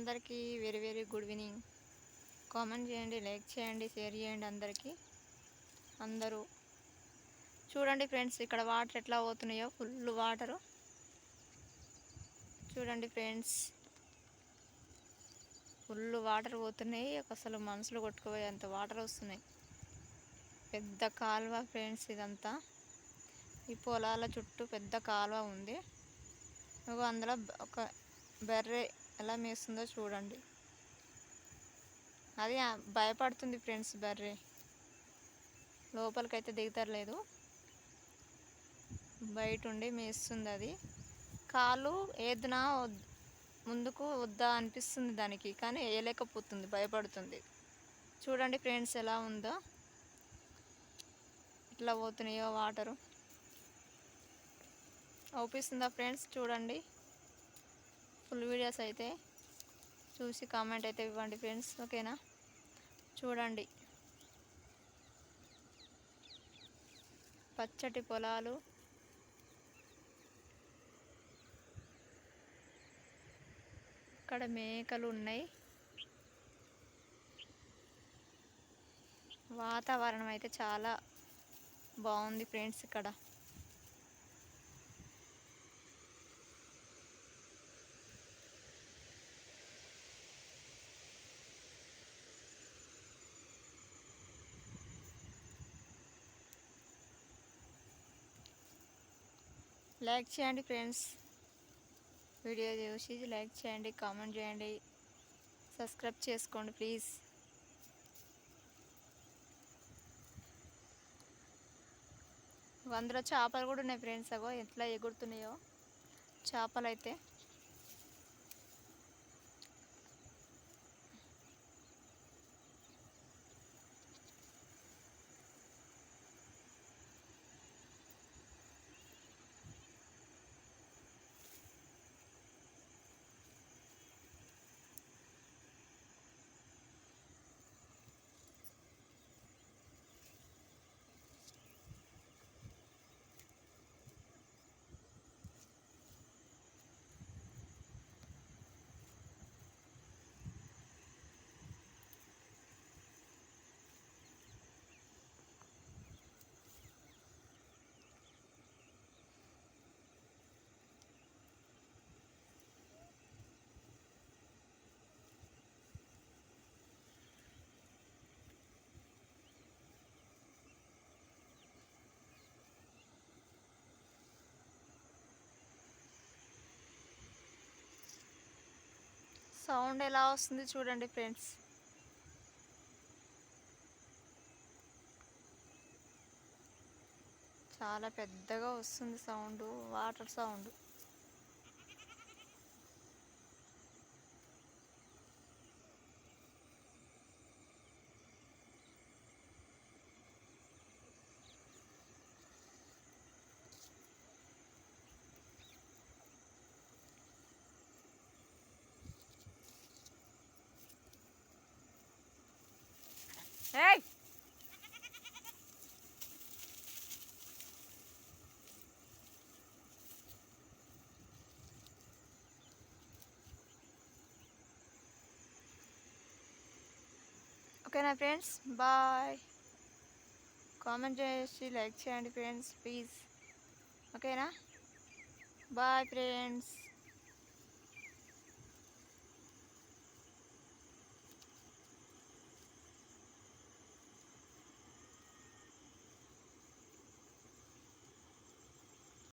అందరికీ very very good evening. Comment చేయండి, like చేయండి, షేర్ చేయండి. అందరూ చూడండి ఫ్రెండ్స్, ఇక్కడ వాటర్ ఎట్లా పోతున్నాయో, ఫుల్ వాటరు. చూడండి ఫ్రెండ్స్, ఫుల్ వాటర్ పోతున్నాయి. అసలు మనుషులు కొట్టుకుపోయేంత వాటర్ వస్తున్నాయి. పెద్ద కాలువ ఫ్రెండ్స్ ఇదంతా. ఈ పొలాల చుట్టూ పెద్ద కాలువ ఉంది. అందులో ఒక బర్రె ఎలా మేస్తుందో చూడండి. అది భయపడుతుంది ఫ్రెండ్స్. బర్రె లోపలికైతే దిగుతలేదు, బయట ఉండి మేస్తుంది. అది కాలు ఏదైనా ముందుకు వద్దా అనిపిస్తుంది దానికి, కానీ వేయలేకపోతుంది, భయపడుతుంది. చూడండి ఫ్రెండ్స్ ఎలా ఉందో, ఇట్లా పోతున్నాయో వాటరు. అవుపిస్తుందా ఫ్రెండ్స్? చూడండి, ఫుల్ వీడియోస్ అయితే చూసి కామెంట్ అయితే ఇవ్వండి ఫ్రెండ్స్, ఓకేనా? చూడండి, పచ్చటి పొలాలు, ఇక్కడ మేకలు ఉన్నాయి. వాతావరణం అయితే చాలా బాగుంది ఫ్రెండ్స్. ఇక్కడ లైక్ చేయండి ఫ్రెండ్స్, వీడియో చూసి లైక్ చేయండి, కామెంట్ చేయండి, సబ్స్క్రైబ్ చేసుకోండి ప్లీజ్. అందులో చేపలు కూడా ఉన్నాయి ఫ్రెండ్స్. అగో ఎట్లా ఎగురుతున్నాయో చేపలు అయితే. సౌండ్ ఎలా వస్తుంది చూడండి ఫ్రెండ్స్. చాలా పెద్దగా వస్తుంది సౌండ్, వాటర్ సౌండ్. ఏయ్, ఓకేనా ఫ్రెండ్స్? బాయ్. కామెంట్ చేసి లైక్ చేయండి ఫ్రెండ్స్ ప్లీజ్, ఓకేనా? Bye friends.